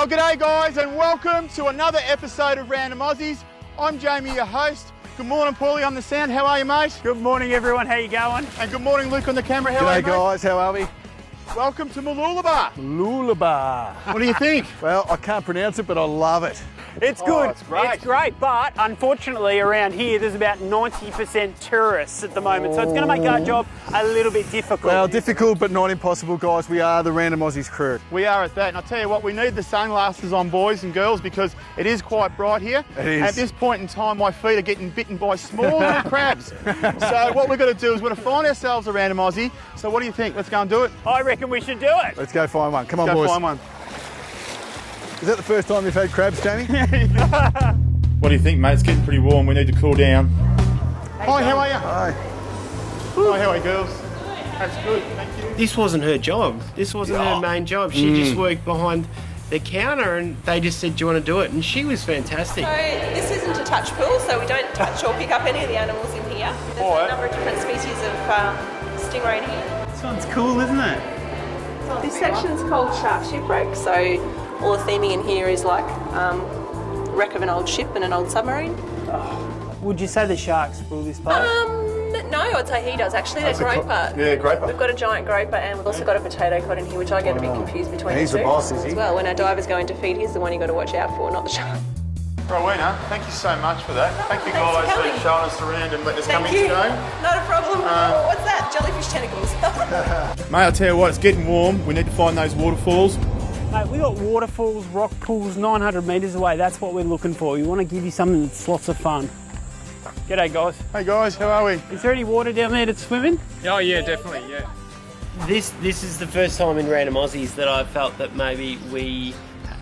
g'day guys, and welcome to another episode of Random Aussies. I'm Jamie, your host. Good morning, Paulie on the sound. How are you, mate? Good morning, everyone. How you going? And good morning, Luke on the camera. How are you, G'day mate? guys, how are we? Welcome to Mooloolaba. Mooloolaba. What do you think? Well, I can't pronounce it, but I love it. It's good. it's great. It's great, but unfortunately around here there's about 90% tourists at the moment, so it's going to make our job a little bit difficult. Well, difficult but not impossible, guys. We are the Random Aussies crew. We are at that, and I'll tell you what, we need the sunglasses on, boys and girls, because it is quite bright here. It is. At this point in time, my feet are getting bitten by small little crabs. So what we're going to do is we're going to find ourselves a Random Aussie. So what do you think? Let's go and do it. I reckon we should do it. Let's go find one. Come on, Go boys. find one. Is that the first time you've had crabs, Jamie? What do you think, mate? It's getting pretty warm. We need to cool down. Hi, how are you? Hi. Hi, how are you, girls? That's good, thank you. This wasn't her job. This wasn't her main job. She just worked behind the counter and they just said, do you want to do it? And she was fantastic. So this isn't a touch pool, so we don't touch or pick up any of the animals in here. There's a number of different species of stingray here. This one's cool, isn't it? This section's called Shark Shipwreck, so all the theming in here is like wreck of an old ship and an old submarine. Would you say the sharks rule this place? No, I'd say he does actually. They're groper. Yeah, groper. We've got a giant groper and we've also got a potato cod in here, which I get a bit confused between He's the the two. boss, is he? As well, when our divers go into feed, he's the one you got to watch out for, not the shark. Rowena, thank you so much for that. Thank you Thanks for guys coming. for showing us around and letting us come Thank in you. today. Not a problem. What's that? Jellyfish tentacles. Mate, I'll tell you what, it's getting warm. We need to find those waterfalls. Mate, we got waterfalls, rock pools 900 metres away. That's what we're looking for. We want to give you something that's lots of fun. G'day, guys. Hey guys, how are we? Is there any water down there to swim in? Oh yeah, definitely, yeah. This is the first time in Random Aussies that I felt that maybe we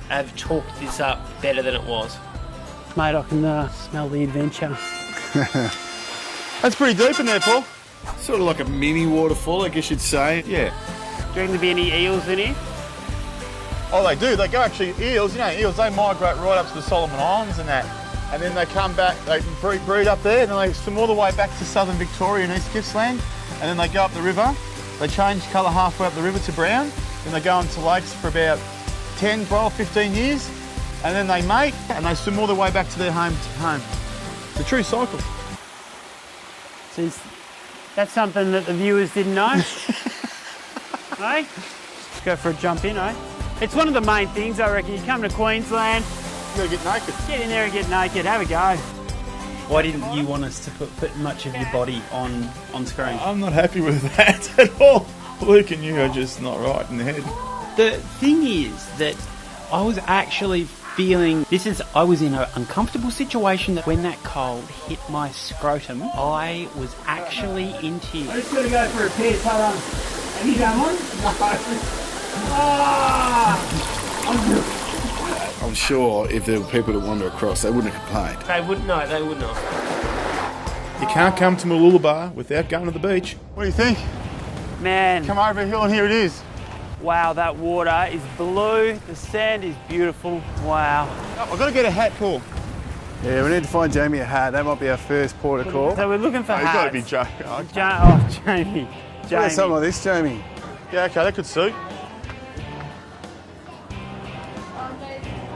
have talked this up better than it was. Mate, I can smell the adventure. That's pretty deep in there, Paul. Sort of like a mini waterfall, I guess you'd say. Yeah. Do you reckon there'll be any eels in here? Oh, they do. They go actually, eels, you know, eels, they migrate right up to the Solomon Islands and that. And then they come back, they breed up there, and then they swim all the way back to southern Victoria and East Gippsland. And then they go up the river. They change colour halfway up the river to brown. Then they go into lakes for about 10, 12, 15 years. And then they mate, and they swim all the way back to their home. It's a true cycle. So that's something that the viewers didn't know. Hey? Go for a jump in, eh? It's one of the main things, I reckon. You come to Queensland, You gotta get naked. get in there and get naked, have a go. Why didn't you want us to put much of your body on screen? I'm not happy with that at all. Luke and you are just not right in the head. The thing is that I was actually feeling, I was in an uncomfortable situation that when that cold hit my scrotum, I was actually in tears. I'm just going to go for a piss, hold on. Have you done one? No. I'm sure if there were people that wander across, they wouldn't have complained. They would not. You can't come to Mooloolaba without going to the beach. What do you think? Man, Come over a hill and here it is. wow, that water is blue, the sand is beautiful, wow. Oh, I've got to get a hat, Paul. Yeah, we need to find Jamie a hat. That might be our first port of call. So we're looking for Oh, you've hats. got to be joking. Oh, Jamie. Yeah, something like this, Jamie. yeah, okay, that could suit.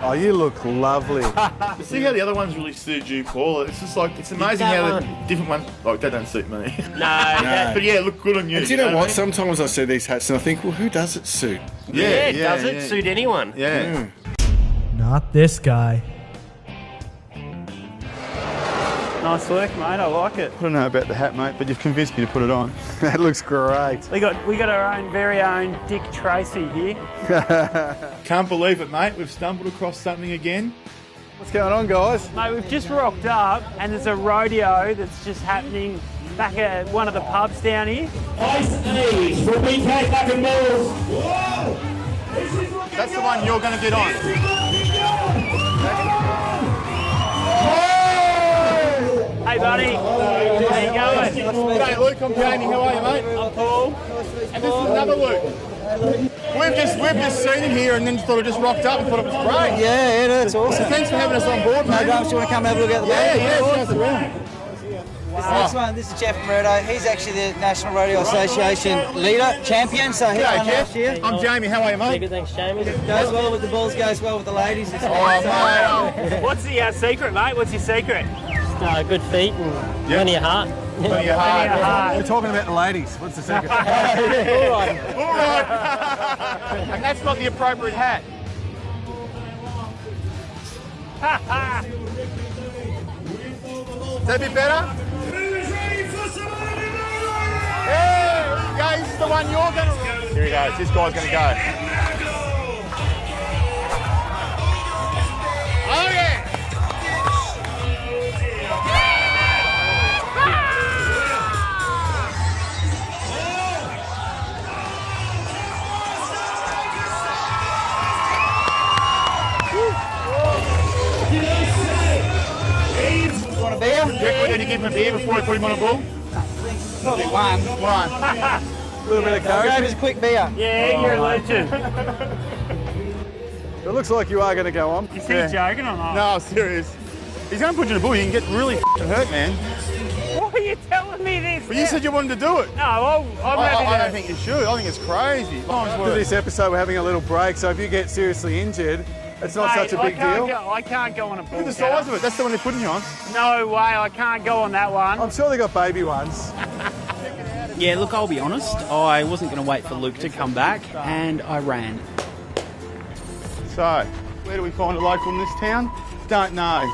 Oh, you look lovely. See how the other ones really suit you, Paul? It's just like, it's amazing that how the one? different ones, like, that don't suit me. No. But yeah, look good on you. And do you know what I what? mean? Sometimes I see these hats and I think, well, who does it suit? Yeah, it doesn't suit anyone. Yeah. Not this guy. Nice work, mate, I like it. I don't know about the hat, mate, but you've convinced me to put it on. That looks great. We got our own very own Dick Tracy here. Can't believe it, mate. We've stumbled across something again. What's going on, guys? Mate, we've just rocked up and there's a rodeo that's just happening back at one of the pubs down here. That's the one you're going to get on. Hey buddy, how you going? G'day, Luke. I'm Jamie. How are you, mate? I'm Paul. And this is another Luke. We've just seen him here and then thought it just rocked up and thought it was great. Yeah, that's awesome. Thanks for having us on board, mate. Do you want to come have a look at the Yeah, show us around. This one, this is Jeff Murdo. He's actually the National Rodeo Association leader, champion. So he won last year. I'm Jamie. How are you, mate? Good, thanks, Jamie. Goes well with the bulls, goes well with the ladies. What's the secret, mate? What's your secret? Good feet and plenty of heart. Plenty of heart. We're talking about the ladies. What's the secret? All right. All right. And that's not the appropriate hat. Is that a bit better? Hey, guys, this is the one you're going to... Here he goes. This guy's going to go. Oh, yeah. You want a beer? Did you give him a beer before we put him on a bull? Probably one. One. A little bit of Gave courage. us a quick beer. Yeah, you're a legend. It looks like you are going to go on. Is he joking or not? No, I'm serious. He's going to put you in a bull. You can get really hurt, man. Why are you telling me this? But you said you wanted to do it. No, I'm happy to... I don't think you should. I think it's crazy. After this episode, we're having a little break, so if you get seriously injured, it's not such a big deal. I can't go on a bull. Look at the size of it. That's the one they're putting you on. No way, I can't go on that one. I'm sure they got baby ones. Yeah, look, I'll be honest. I wasn't going to wait for Luke to come back, and I ran. So, where do we find a local in this town? Don't know.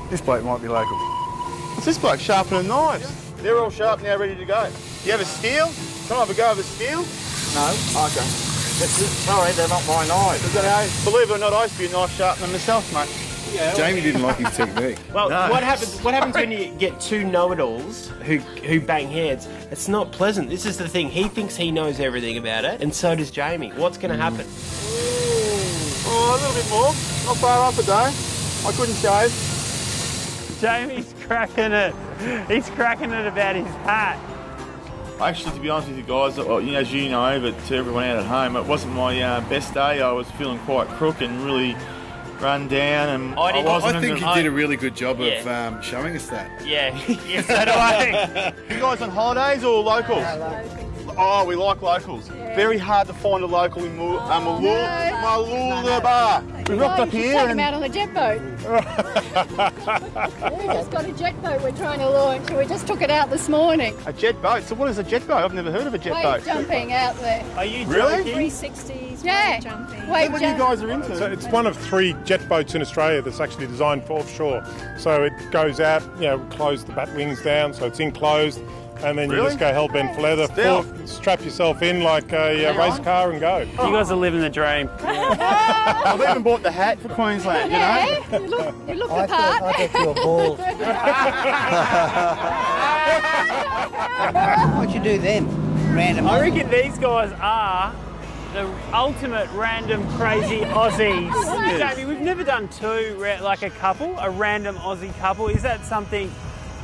This bloke might be local. What's this bloke sharpening knives? They're all sharp now, ready to go. Do you have a steel? Can I have a go of a steel? No. Okay. Sorry, they're not my knives. Believe it or not, I used to be a knife sharpener myself, mate. Yeah. Jamie didn't like his technique. Well, No. what happens when you get two know-it-alls who bang heads? It's not pleasant. This is the thing. He thinks he knows everything about it, and so does Jamie. What's going to happen? Oh, a little bit more. Not far off a day. I couldn't shave. Jamie's cracking it. He's cracking it about his hat. Actually, to be honest with you guys, as you know, but to everyone out at home, it wasn't my best day. I was feeling quite crook and really run down, and I think you did a really good job of showing us that. Yeah. Yes, so do I. You guys on holidays or locals? Oh, we like locals. Very hard to find a local in Mooloolaba. We rocked up here Take and... him out on a jet boat. We just got a jet boat we're trying to launch, and we just took it out this morning. A jet boat? So what is a jet boat? I've never heard of a jet Wave boat. jumping out there. Are you Really? joking? 360s, wave jumping. Wave What you guys are into? So it's one of 3 jet boats in Australia that's actually designed for offshore. So it goes out, close the bat wings down, so it's enclosed, and then you Really? just go hell-bent for leather, strap yourself in like a race car and go. You guys are living the dream. I've even bought the hat for Queensland, Yeah, you look the part. I bet you're bald. What'd you do then? Random. I reckon these guys are the ultimate random crazy Aussies. Jamie, we've never done two, like a couple, a random Aussie couple. Is that something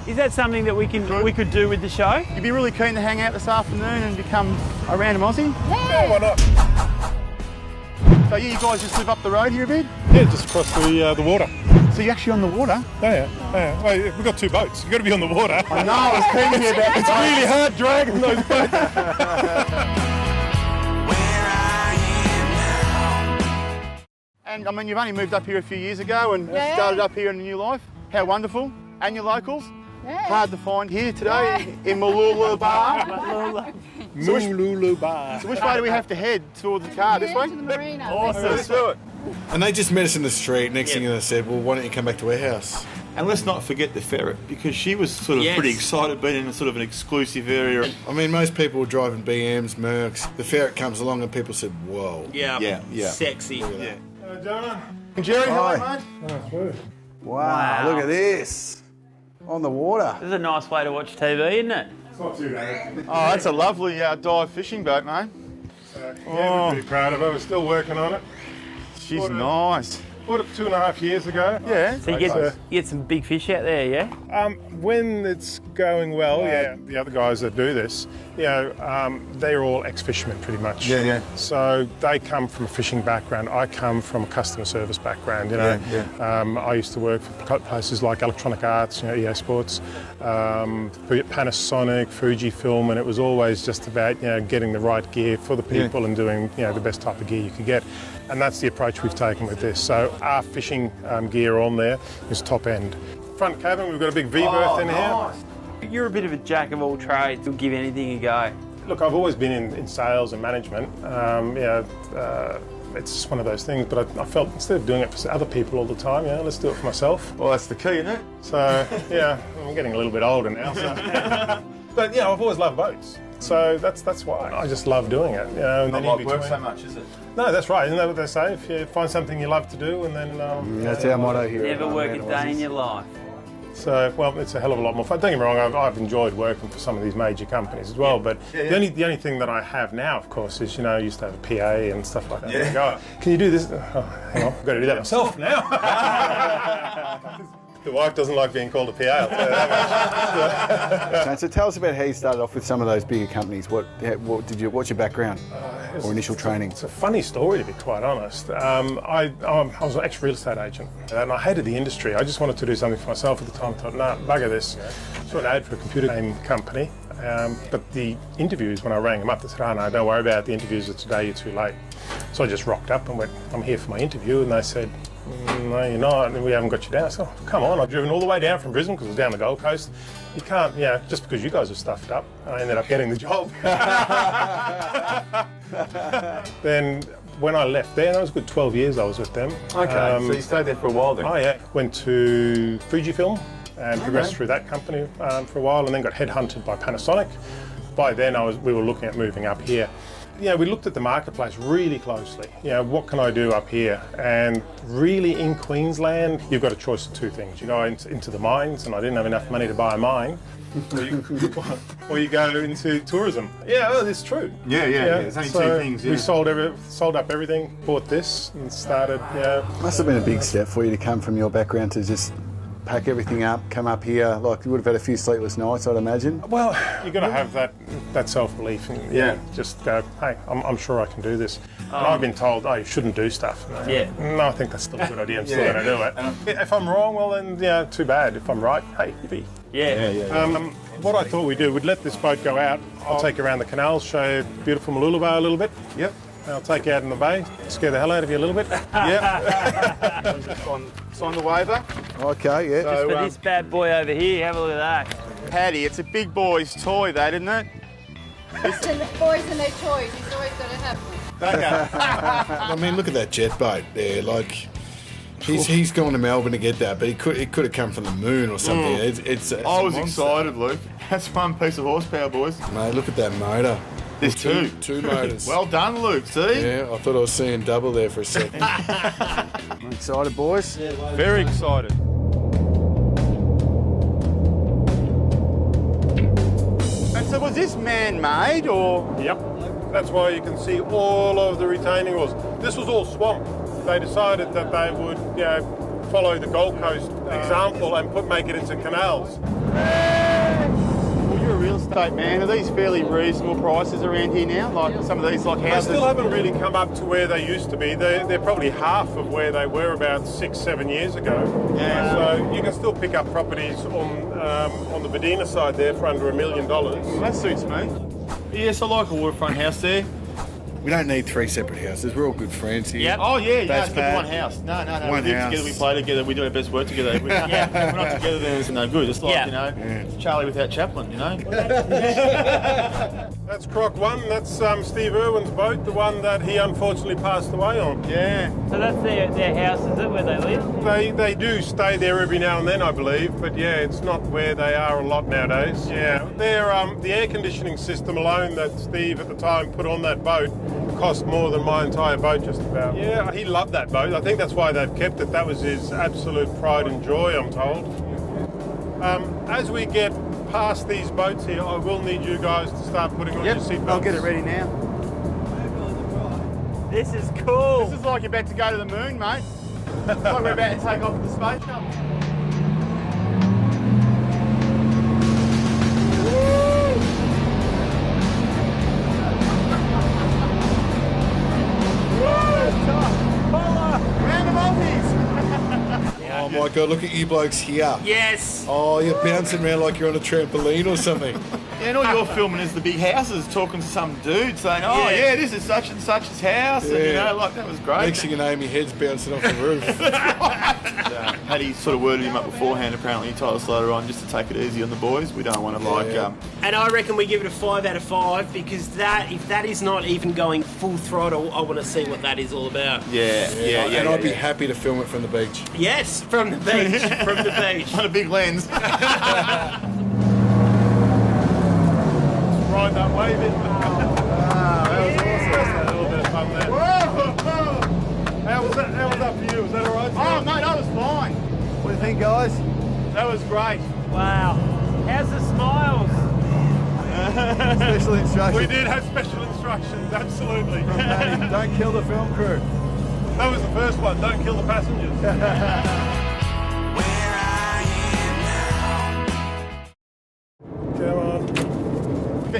that we could do with the show? You'd be really keen to hang out this afternoon and become a random Aussie? Yeah. Why not? So you guys just live up the road here a bit? Yeah, just across the water. So you're actually on the water? Yeah. Well, we've got 2 boats. You've got to be on the water. I know, I was keen to hear about this. It's really hard dragging those boats. And I mean, you've only moved up here a few years ago and started up here in a new life. How wonderful. And your locals. Yeah. Hard to find here today in Mooloolaba. Mooloolaba. So which way do we have to head towards the car? This way? To the marina. Awesome. Let's do it. And they just met us in the street. Next thing they said, well, why don't you come back to our house? And let's not forget the ferret, because she was sort of pretty excited being in a sort of an exclusive area. I mean, most people were driving BMs, Mercs. The ferret comes along and people said, whoa. Yeah. Sexy. Yeah. Jerry, hi, mate. Wow, look at this. On the water. This is a nice way to watch TV, isn't it? It's not too bad. Oh, that's a lovely dive fishing boat, mate. Yeah, we're pretty proud of her. We're still working on it. She's nice. Bought it 2.5 years ago. Yeah. So you get some big fish out there, yeah? When it's going well, the other guys that do this, they're all ex-fishermen pretty much. Yeah. So they come from a fishing background. I come from a customer service background, I used to work for places like Electronic Arts, EA Sports, Panasonic, Fujifilm, and it was always just about, getting the right gear for the people and doing, the best type of gear you could get. And that's the approach we've taken with this. So our fishing gear on there is top end. Front cabin, we've got a big V-berth in here. You're a bit of a jack of all trades. You'll give anything a go. Look, I've always been in sales and management. It's just one of those things, but I felt instead of doing it for other people all the time, let's do it for myself. Well, that's the key, isn't it? So, I'm getting a little bit older now. So. But, I've always loved boats. So that's why. I just love doing it. And Not then like work so much, is it? No, that's right. Isn't that what they say? If you find something you love to do and then... that's our motto here. Never work a day in your life. So, it's a hell of a lot more fun. Don't get me wrong, I've enjoyed working for some of these major companies as well, but the only thing that I have now, of course, is, I used to have a PA and stuff like that. Yeah. Go, can you do this? Oh, hang on, I've got to do that myself now. The wife doesn't like being called a PA, I'll tell you that much. So tell us about how you started off with some of those bigger companies. What's your background or initial training? It's a funny story, to be quite honest. I was an ex-real estate agent and I hated the industry. I just wanted to do something for myself at the time. I thought, nah, bugger this. So an ad for a computer game company. But the interviews, when I rang them up, they said, oh no, don't worry about it. The interviews are today, you're too late. So I just rocked up and went, I'm here for my interview. And they said, no, you're not, and we haven't got you down. So, come on, I've driven all the way down from Brisbane because it was down the Gold Coast. You can't, just because you guys have stuffed up, I ended up getting the job. Then when I left there, that was a good 12 years I was with them. Okay, so you stayed there for a while then? Oh yeah, went to Fujifilm and progressed through that company for a while and then got headhunted by Panasonic. By then we were looking at moving up here. We looked at the marketplace really closely. What can I do up here? And really in Queensland, you've got a choice of two things. You go into the mines, and I didn't have enough money to buy a mine, or you go into tourism. It's true. Yeah. There's only two things. We sold up everything, bought this, and started. Must have been a big step for you to come from your background to just pack everything up, come up here. Like, you would have had a few sleepless nights, I'd imagine. Well, you've got to have that self-belief and just go, hey, I'm sure I can do this. And I've been told, you shouldn't do stuff. No, I think that's still a good idea. I'm still going to do it. If I'm wrong, well then, too bad. If I'm right, hey, yippee. What I thought we'd do, we'd let this boat go out. I'll take you around the canals, show you beautiful Mooloolaba a little bit. Yep. I'll take you out in the bay, scare the hell out of you a little bit. Sign the waiver. Okay, yeah. So, just for this bad boy over here, have a look at that. Paddy, it's a big boy's toy, that, isn't it? And the boys and their toys, he's always got to have one. I mean, look at that jet boat there. Like, he's gone to Melbourne to get that, but it could have come from the moon or something. It's I was excited, Luke. That's one piece of horsepower, boys. Mate, look at that motor. There's two motors. Well done, Luke. See? Yeah, I thought I was seeing double there for a second. Excited, boys? Very excited. And so was this man-made or? Yep. That's why you can see all of the retaining walls. This was all swamp. They decided that they would, follow the Gold Coast example and make it into canals. Well, you're a real estate man. Are these fairly reasonable prices around here now? Like some of these houses? They still haven't really come up to where they used to be. They're probably half of where they were about 6-7 years ago. Yeah. So you can still pick up properties on the Medina side there for under $1 million. Well, that suits me. Yes, I like a waterfront house there. We don't need three separate houses. We're all good friends here. Yep. Oh, yeah, That's it's bad. one house. No. One we live house. together, we play together, we do our best work together. If we're not together, then it's no good. It's like, Charlie without Chaplin, That's Croc 1. That's Steve Irwin's boat, the one that he unfortunately passed away on. Yeah. So that's their house, is it, where they live? They do stay there every now and then, I believe, but it's not where they are a lot nowadays. Yeah, the air conditioning system alone that Steve at the time put on that boat cost more than my entire boat just about. Yeah, he loved that boat. I think that's why they've kept it. That was his absolute pride and joy, I'm told. As we get past these boats here, I will need you guys to start putting on your seatbelts. I'll get it ready now. This is cool. This is like you're about to go to the moon, mate. It's like we're about to take off in the space shuttle. Random Aussies! Oh my God, look at you blokes here. Yes. Oh, you're bouncing around like you're on a trampoline or something. Yeah, and all you're filming is the big houses, talking to some dude saying, oh yeah, this is such and such's house, and you know, like that was great. Next thing you know, my head's bouncing off the roof. Paddy sort of worded him up beforehand, apparently he told us later on just to take it easy on the boys. We don't want to And I reckon we give it a 5 out of 5 because if that is not even going full throttle, I want to see what that is all about. And I'd be happy to film it from the beach. Yes, from the beach, from the beach. On a big lens. Ride that wave in. That was awesome. That's a little bit of fun there. How was that for you? Was that all right? Oh, mate, that was fine. What do you think, guys? That was great. Wow. How's the smiles? Special instructions. We did have special instructions, absolutely. From Paddy, don't kill the film crew. That was the first one, don't kill the passengers. Come on.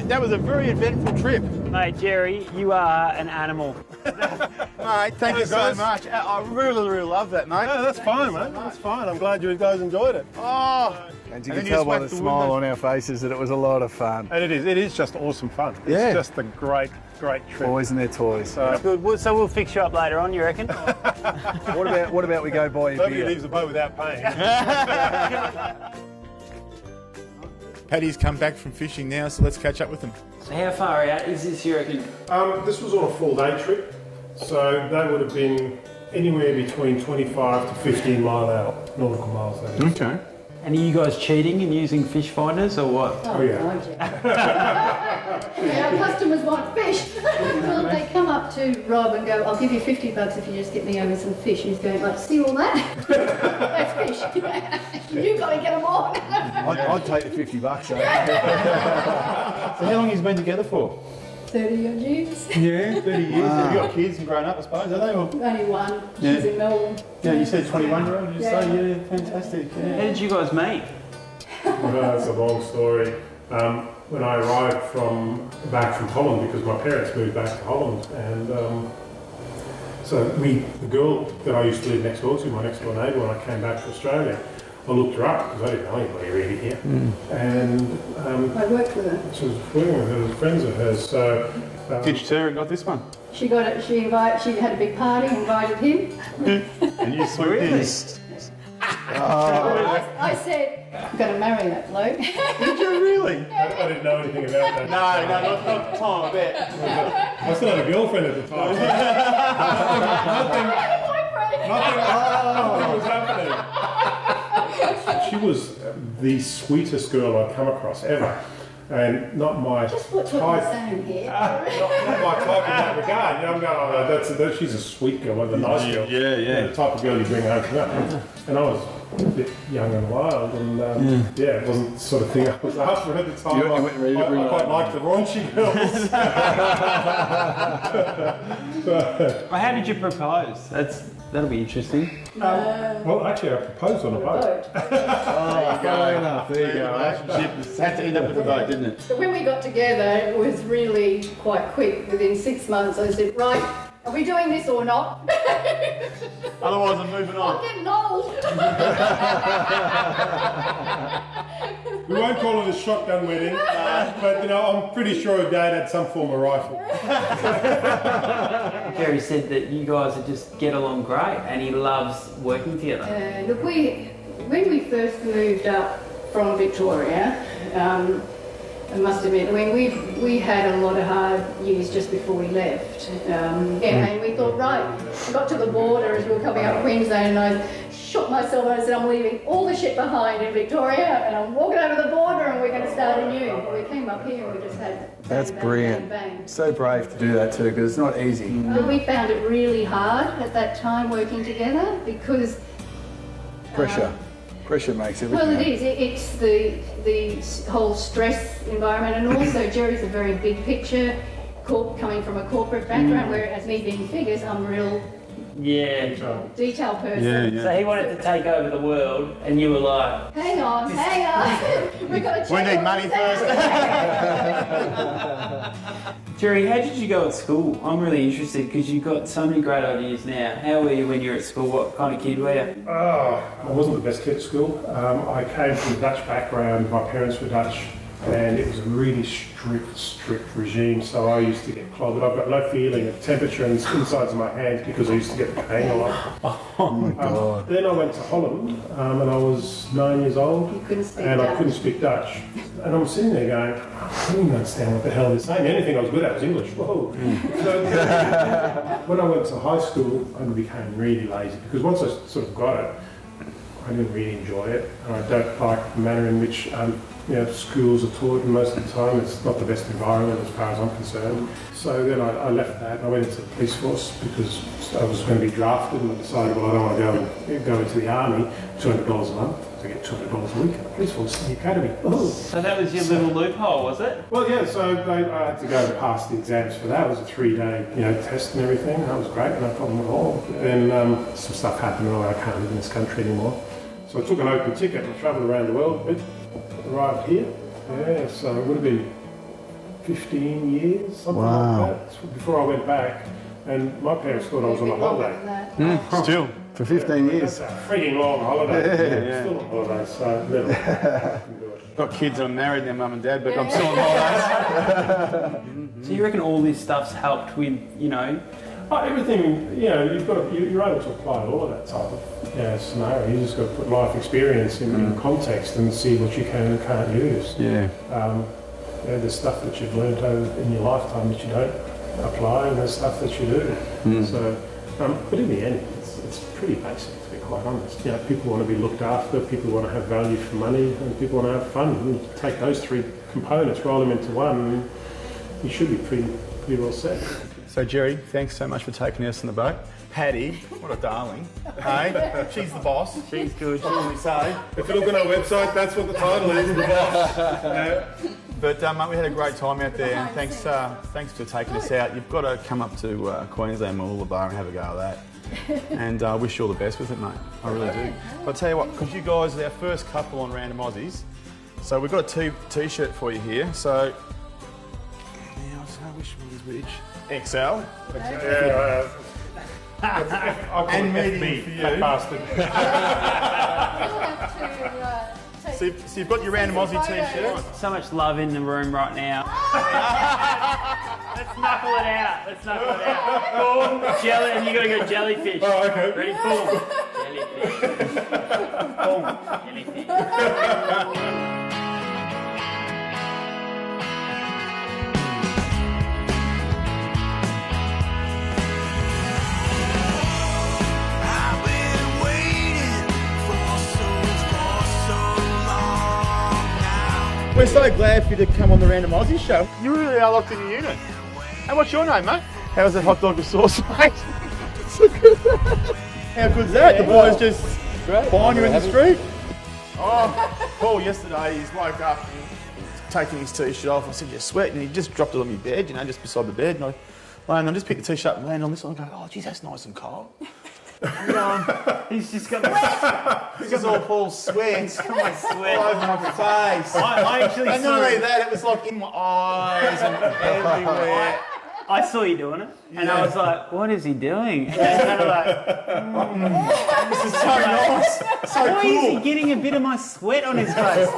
That was a very eventful trip. Mate, Jerry, you are an animal. Mate, thank you so much. I really, really love that, mate. No, that's fine, mate. That's fine. I'm glad you guys enjoyed it. Oh. And you can tell by the smile on our faces that it was a lot of fun. And it is just awesome fun. It's just a great trip. Boys and their toys. Good. So we'll fix you up later on, you reckon? What about we go buy a Nobody beer? leaves the boat without paying. Paddy's come back from fishing now, so let's catch up with him. So how far out is this, you reckon? This was on a full-day trip, so they would have been anywhere between 25 to 15 mile out, nautical miles. That is. Okay. And are you guys cheating and using fish finders or what? Oh yeah. Our customers want fish. Well, they come up to Rob and go, I'll give you $50 if you just get me over some fish. He's going like, see all that? That's fish. You've got to get them on. I'd take the $50. So how long have you been together for? 30 odd years. Yeah, 30 years. Have you got kids and grown up, I suppose, are they? Or? Only one. She's in Melbourne. Yeah, you said 21-year-old, did you say? Yeah, fantastic. Yeah. How did you guys meet? Well, that's a long story. When I arrived back from Holland, because my parents moved back to Holland, and so the girl that I used to live next door to, my next door neighbour, when I came back to Australia, I looked her up because I didn't know anybody really here, and I worked with her. she was working with her, was friends of hers. So Did you tell her and got this one? She got it. She had a big party, invited him. And you swooped in. I said, I'm going to marry that bloke. Did you really? I didn't know anything about that. No, not at the time, I bet. I still had a girlfriend at the time. Nothing was happening. She was the sweetest girl I'd come across ever, and not my Just what you're type. saying here. Not my type in that regard. You know, I'm going, she's a sweet girl, like a nice girl. Yeah. The type of girl you bring home to that. And I was a bit young and wild, and it wasn't the sort of thing I was after at the time. You weren't ready to bring I quite liked the raunchy girls. How did you propose? That'll be interesting. Well, actually, I proposed on a boat. Fair enough. There you go. Relationship had to end up with a boat, didn't it? So when we got together, it was really quite quick. Within 6 months, I said, right, are we doing this or not? Otherwise, I'm moving on. I'm getting old. We won't call it a shotgun wedding, but I'm pretty sure Dad had some form of rifle. Jerry said that you guys would just get along great and he loves working together. Look, when we first moved up from Victoria, I must admit, we had a lot of hard years just before we left. And we thought, right, we got to the border as we were coming up Queensland, and I shot myself and I said, I'm leaving all the shit behind in Victoria and I'm walking over the border and we're going to start anew. We came up here and we just had That's brilliant. bang. So brave to do that too, because it's not easy. But we found it really hard at that time working together because... Pressure. Pressure makes everything. Well, it is. It's the whole stress environment, and also Jerry's a very big picture, coming from a corporate background, whereas me being figures, I'm real Yeah. Detail person. So he wanted to take over the world, and you were like, Hang on. We've got to check. We need money first. Jerry, how did you go at school? I'm really interested because you've got so many great ideas now. How were you when you were at school? What kind of kid were you? Oh, I wasn't the best kid at school. I came from a Dutch background. My parents were Dutch, and it was a really strict regime. So I used to get clobbered. I've got no feeling of temperature in the insides of my hands because I used to get the pain a lot. Oh my God. Then I went to Holland, and I was 9 years old, and I couldn't speak Dutch. And I'm sitting there going, I don't even understand what the hell they're saying. The only thing I was good at was English. Whoa. So, when I went to high school, I became really lazy because once I sort of got it, I didn't really enjoy it, and I don't like the manner in which schools are taught, and most of the time it's not the best environment as far as I'm concerned. So then I left that and I went into the police force because I was going to be drafted, and I decided, well, I don't want to go into the army, $200 a month. I get $200 a week at the police force in the academy. Oh. So that was your little loophole, was it? Well, yeah, so I had to go and pass the exams for that. It was a 3-day test and everything. That was great, no problem at all. Then some stuff happened, and I can't live in this country anymore. So I took an open ticket and travelled around the world a bit. Arrived here, yeah, so it would have been 15 years, something like that, before I went back, and my parents thought I was on a holiday. Still, for 15 years. That's a freaking long holiday. Yeah. Still on holiday, so never can do it. Got kids that are married, their mum and dad, but I'm still on holidays. So you reckon all this stuff's helped with, everything, you're able to apply all of that type of scenario. You just got to put life experience in context and see what you can and can't use. Yeah. There's stuff that you've learned in your lifetime that you don't apply, and there's stuff that you do. So, but in the end, it's pretty basic, to be quite honest. People want to be looked after, people want to have value for money, and people want to have fun. You take those three components, roll them into one, and you should be pretty well set. So Jerry, thanks so much for taking us on the boat. Patty, what a darling. Hey, she's the boss. She's good. What can we say? If you look on our website, that's what the title is, the boss. But mate, we had a great time out there, and thanks for taking us out. You've got to come up to Queensland, Mooloolaba, and have a go at that. And I wish you all the best with it, mate. I really do. But I'll tell you what, because you guys are our first couple on Random Aussies, so we've got a t-shirt for you here. So, which one is which? XL. And medium for you. Bastard. So you've got your Random Aussie t-shirt. So much love in the room right now. Let's knuckle it out. Boom, jelly, and you got to go jellyfish. Oh, okay. Ready? Boom. Jellyfish. Boom. Jellyfish. We're so glad for you to come on the Random Aussie show. You really are locked in your unit. And what's your name, mate? How's that hot dog with sauce, mate? So good. How good's that? The boys just find you in the street? Oh, Paul yesterday, he's woke up and taking his t-shirt off. I said, you're sweating. And he just dropped it on my bed, just beside the bed. And I just picked the t-shirt up and landed on this one and go, oh, geez, that's nice and cold. He's just got this is all Paul's sweat. my sweat all over my face. I actually and not only that, it was like in my eyes and everywhere. I saw you doing it, and I was like, what is he doing? And I kind of like, this is so nice. So why cool. is he getting a bit of my sweat on his face?